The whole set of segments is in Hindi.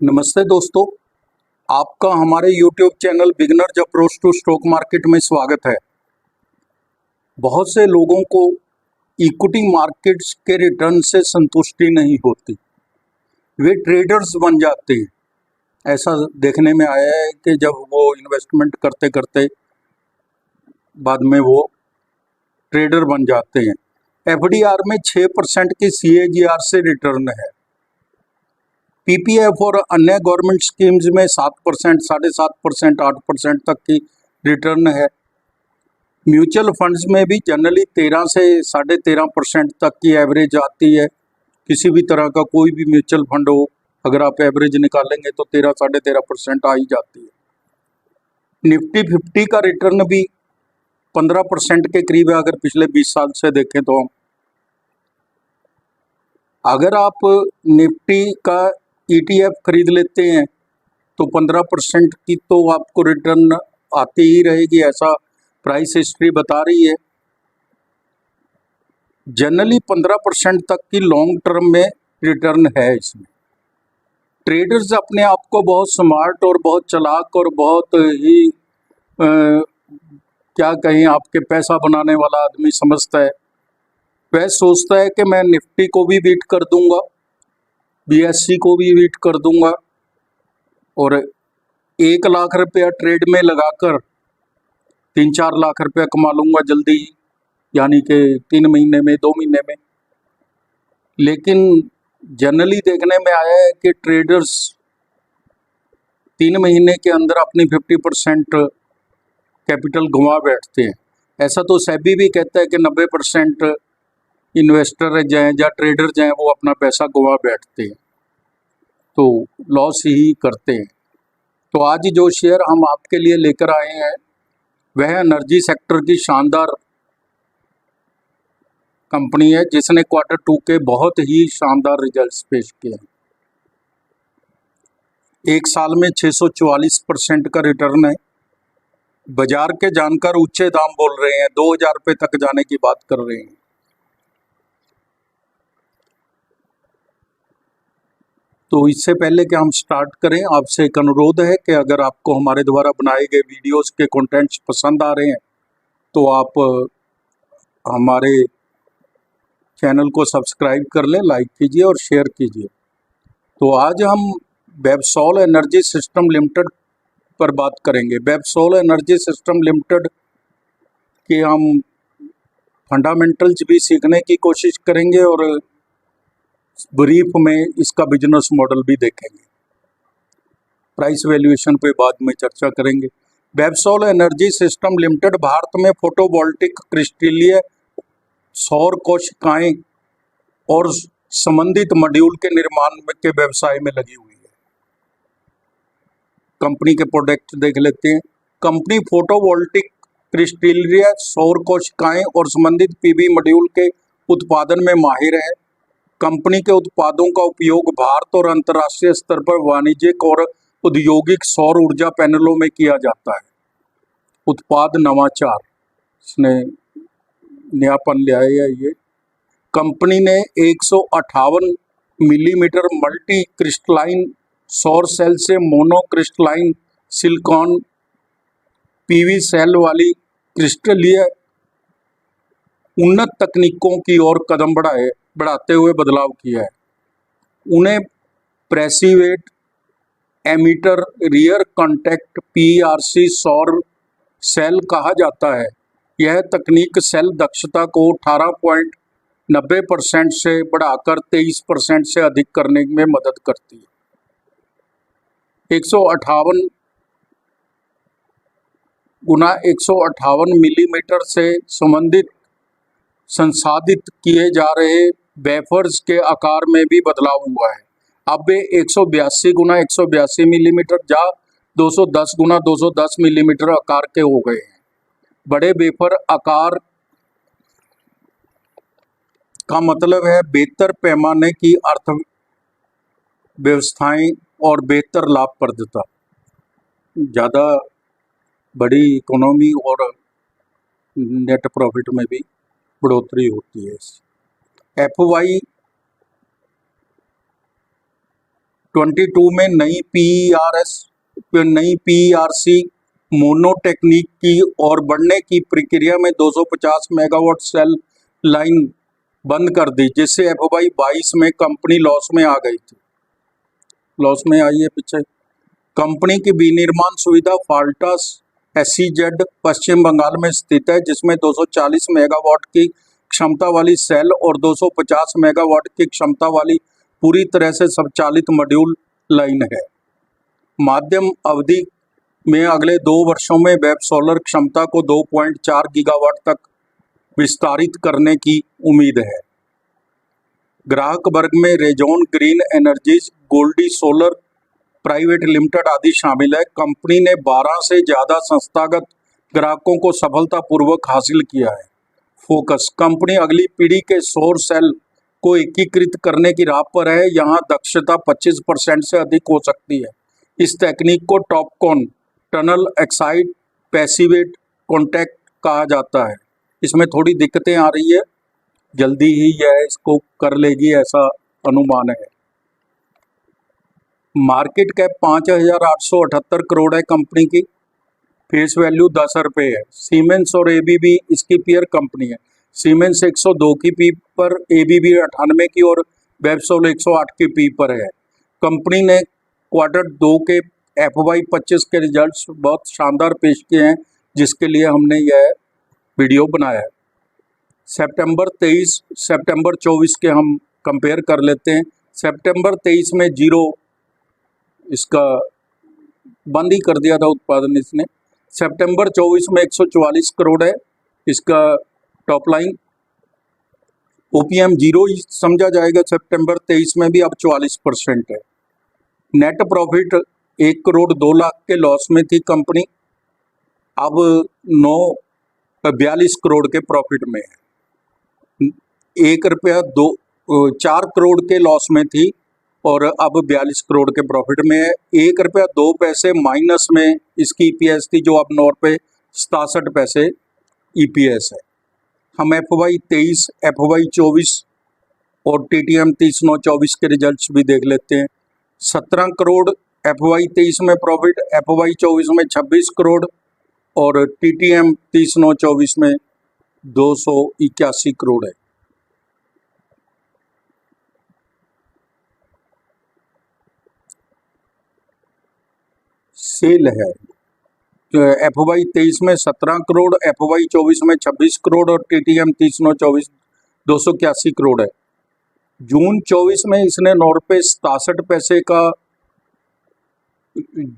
नमस्ते दोस्तों, आपका हमारे YouTube channel beginners approach to stock market में स्वागत है। बहुत से लोगों को इक्विटी मार्केट्स के रिटर्न से संतुष्टि नहीं होती, वे ट्रेडर्स बन जाते हैं। ऐसा देखने में आया है कि जब वो इन्वेस्टमेंट करते करते बाद में वो ट्रेडर बन जाते हैं। FDR में 6% की CAGR से रिटर्न है। PPF और अन्य गवर्नमेंट स्कीम्स में 7%, 7.5%, 8% तक की रिटर्न है। म्यूचुअल फंड्स में भी जनरली 13 से 13.5% तक की एवरेज आती है। किसी भी तरह का कोई भी म्यूचुअल फंड हो, अगर आप एवरेज निकालेंगे तो 13, 13.5% आ ही जाती है। निफ्टी 50 का रिटर्न भी 15% के करीब है, अगर पिछले 20 साल से देखें तो। अगर आप निफ्टी का ETF खरीद लेते हैं तो 15% की तो आपको रिटर्न आती ही रहेगी, ऐसा प्राइस हिस्ट्री बता रही है। जनरली 15% तक की लॉन्ग टर्म में रिटर्न है इसमें। ट्रेडर्स अपने आप को बहुत स्मार्ट और बहुत चालाक और बहुत ही क्या कहें, आपके पैसा बनाने वाला आदमी समझता है। वह सोचता है कि मैं निफ्टी को भी बीट कर दूंगा, BSE को भी बीट कर दूंगा और 1 लाख रुपया ट्रेड में लगाकर 3-4 लाख रुपया कमा लूंगा जल्दी ही, यानी कि 3 महीने में, 2 महीने में। लेकिन जनरली देखने में आया है कि ट्रेडर्स 3 महीने के अंदर अपनी 50% कैपिटल गंवा बैठते हैं। ऐसा तो सेबी भी कहता है कि 90% इन्वेस्टर जाएं या ट्रेडर जाएं वो अपना पैसा गंवा बैठते हैं, तो लॉस ही करते हैं। तो आज जो शेयर हम आपके लिए लेकर आए हैं वह एनर्जी सेक्टर की शानदार कंपनी है, जिसने Q2 के बहुत ही शानदार रिजल्ट्स पेश किए हैं। एक साल में 644% का रिटर्न है। बाजार के जानकार ऊंचे दाम बोल रहे हैं, 2000 रुपये तक जाने की बात कर रहे हैं। तो इससे पहले कि हम स्टार्ट करें, आपसे एक अनुरोध है कि अगर आपको हमारे द्वारा बनाए गए वीडियोस के कंटेंट्स पसंद आ रहे हैं तो आप हमारे चैनल को सब्सक्राइब कर लें, लाइक कीजिए और शेयर कीजिए। तो आज हम बेबसॉल एनर्जी सिस्टम लिमिटेड पर बात करेंगे। बेबसॉल एनर्जी सिस्टम लिमिटेड के हम फंडामेंटल्स भी सीखने की कोशिश करेंगे और ब्रीफ में इसका बिजनेस मॉडल भी देखेंगे। प्राइस वैल्यूएशन पे बाद में चर्चा करेंगे। बेबसॉल एनर्जी सिस्टम लिमिटेड भारत में फोटोवोल्टिक क्रिस्टलीय सौर कोशिकाएं और संबंधित मॉड्यूल के निर्माण के व्यवसाय में लगी हुई है। कंपनी के प्रोडक्ट देख लेते हैं। कंपनी फोटोवोल्टिक क्रिस्टलीय सौर कोशिकाएं और संबंधित PV मॉड्यूल के उत्पादन में माहिर है। कंपनी के उत्पादों का उपयोग भारत और अंतर्राष्ट्रीय स्तर पर वाणिज्यिक और औद्योगिक सौर ऊर्जा पैनलों में किया जाता है। उत्पाद नवाचार, इसने नयापन ले आया है। ये कंपनी ने 158 मिलीमीटर मल्टी क्रिस्टलाइन सौर सेल से mono crystalline silicon PV cell वाली क्रिस्टलीय उन्नत तकनीकों की ओर कदम बढ़ाते हुए बदलाव किया है। उन्हें प्रेसिवेट एमिटर रियर कॉन्टैक्ट PRC सौर सेल कहा जाता है। यह तकनीक सेल दक्षता को 18.90% से बढ़ाकर 23% से अधिक करने में मदद करती है। 158 गुना 158 मिलीमीटर से संसाधित किए जा रहे वेफर्स के आकार में भी बदलाव हुआ है। अब वे 182 गुना 182 मिलीमीटर या 210 गुना 210 मिलीमीटर आकार के हो गए हैं। बड़े वेफर आकार का मतलब है बेहतर पैमाने की अर्थव्यवस्थाएं और बेहतर लाभप्रदता, ज़्यादा बड़ी इकोनॉमी और नेट प्रॉफिट में भी बढ़ोतरी होती है। FY 22 में नई पीईआरसी मोनो टेक्निक की और बढ़ने की प्रक्रिया में 250 मेगावाट सेल लाइन बंद कर दी, जिससे एफवाई 22 में कंपनी लॉस में आ गई थी। लॉस में आई है पीछे। कंपनी की विनिर्माण सुविधा फाल्टास SEZ पश्चिम बंगाल में स्थित है, जिसमें 240 मेगावाट की क्षमता वाली सेल और 250 मेगावाट की क्षमता वाली पूरी तरह से स्वचालित मॉड्यूल लाइन है। माध्यम अवधि में अगले 2 वर्षों में वेब सोलर क्षमता को 2.4 गीगावाट तक विस्तारित करने की उम्मीद है। ग्राहक वर्ग में Rayzon green energies, Goldi solar private limited आदि शामिल है। कंपनी ने 12 से ज़्यादा संस्थागत ग्राहकों को सफलतापूर्वक हासिल किया है। फोकस: कंपनी अगली पीढ़ी के सौर सेल को एकीकृत करने की राह पर है। यहाँ दक्षता 25% से अधिक हो सकती है। इस तकनीक को टॉपकॉन टनल एक्साइड पैसिवेट कॉन्टैक्ट कहा जाता है। इसमें थोड़ी दिक्कतें आ रही है, जल्दी ही यह इसको कर लेगी ऐसा अनुमान है। मार्केट कैप 5,878 करोड़ है कंपनी की। फेस वैल्यू 10 रुपये है। सीमेंस और ABB इसकी पीयर कंपनी है। सीमेंस 102 की पी पर, ABB 98 की और वेबसोल 108 की पी पर है। कंपनी ने Q2 के FY 25 के रिजल्ट्स बहुत शानदार पेश किए हैं, जिसके लिए हमने यह वीडियो बनाया है। सितंबर 23, सितंबर 24 के हम कंपेयर कर लेते हैं। सितंबर 23 में जीरो इसका बंद ही कर दिया था उत्पादन इसने। सितंबर 24 में 144 करोड़ है इसका टॉप लाइन। OPM जीरो ही समझा जाएगा। सितंबर 23 में भी अब 44% है। नेट प्रॉफिट 1 करोड़ 2 लाख के लॉस में थी कंपनी, अब 42 करोड़ के प्रॉफिट में है। 4 करोड़ के लॉस में थी और अब 42 करोड़ के प्रॉफिट में है। 1 रुपया 2 पैसे माइनस में इसकी EPS थी, जो अब 9 रुपये 67 पैसे EPS है। हम FY 23, FY 24 और TTM 30/9/24 के रिजल्ट्स भी देख लेते हैं। 17 करोड़ FY 23 में प्रॉफिट, FY 24 में 26 करोड़ और TTM 30/9/24 में 281 करोड़ है। सेल है FY 23 में 17 करोड़, FY 24 में 26 करोड़ और TTM 30/9/24 281 करोड़ है। जून 24 में इसने 9 रुपये 67 पैसे का,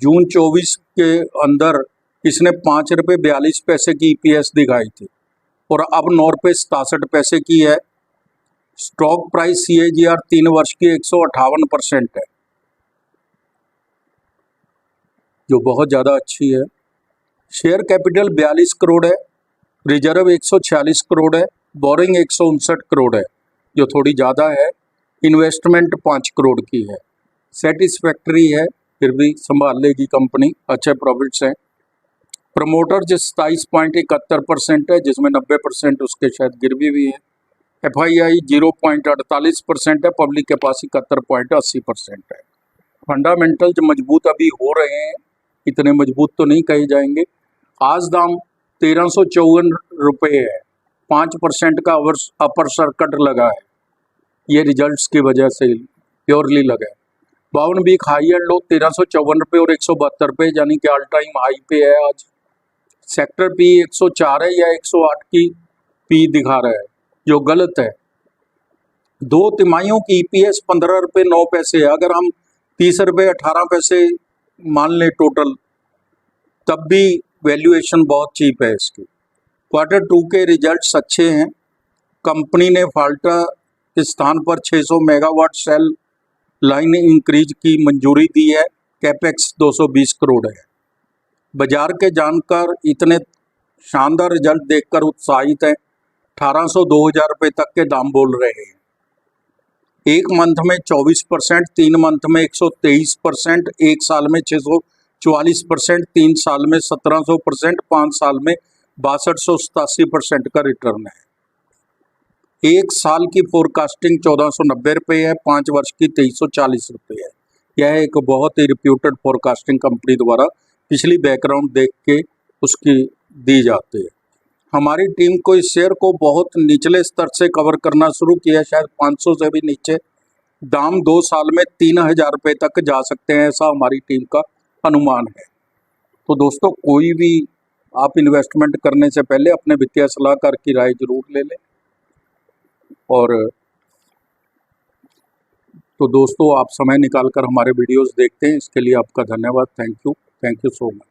जून 24 के अंदर इसने 5 रुपये 42 पैसे की EPS दिखाई थी और अब 9 रुपये 67 पैसे की है। स्टॉक प्राइस CAGR 3 वर्ष की 158% है, जो बहुत ज़्यादा अच्छी है। शेयर कैपिटल 42 करोड़ है, रिजर्व 146 करोड़ है, बोरिंग 159 करोड़ है, जो थोड़ी ज़्यादा है। इन्वेस्टमेंट 5 करोड़ की है। सेटिस्फैक्ट्री है, फिर भी संभाल लेगी कंपनी, अच्छे प्रॉफिट्स हैं। प्रमोटर्स 27.71% है, जिसमें 90% उसके शायद गिरवी भी है। FII 0.48% है, पब्लिक के पास 71.80% है। फंडामेंटल्स मजबूत अभी हो रहे हैं, इतने मजबूत तो नहीं कहे जाएंगे। आज दाम 1354 रुपये है, 5% का अपर सर्किट लगा है, ये रिजल्ट्स की वजह से प्योरली लगा है। 52 वीक हाई एंड लो 1354 रुपये और 172 रुपये, यानी कि ऑल टाइम हाई पे है आज। सेक्टर P 104 है या 108 की P दिखा रहा है, जो गलत है। 2 तिमाहियों की EPS 15 रुपये 9 पैसे है। अगर हम 30 रुपये 18 पैसे मान लें टोटल, तब भी वैल्यूएशन बहुत चीप है इसकी। Q2 के रिजल्ट्स अच्छे हैं। कंपनी ने फाल्टा के स्थान पर 600 मेगावाट सेल लाइन इंक्रीज की मंजूरी दी है। कैपेक्स 220 करोड़ है। बाजार के जानकार इतने शानदार रिजल्ट देखकर उत्साहित हैं। 1800-2000 रुपये तक के दाम बोल रहे हैं। 1 मंथ में 24%, 3 मंथ में 123%, 1 साल में 644%, 3 साल में 1700%, 5 साल में 6287% का रिटर्न है। 1 साल की फोरकास्टिंग 1490 रुपये है, 5 वर्ष की 2340 रुपये है। यह एक बहुत ही रिप्यूटेड फोरकास्टिंग कंपनी द्वारा पिछली बैकग्राउंड देख के उसकी दी जाती है। हमारी टीम को इस शेयर को बहुत निचले स्तर से कवर करना शुरू किया, शायद 500 से भी नीचे। दाम 2 साल में 3000 रुपये तक जा सकते हैं, ऐसा हमारी टीम का अनुमान है। तो दोस्तों, कोई भी आप इन्वेस्टमेंट करने से पहले अपने वित्तीय सलाहकार की राय जरूर ले लें। और तो दोस्तों, आप समय निकाल कर हमारे वीडियोस देखते हैं, इसके लिए आपका धन्यवाद। Thank you so much.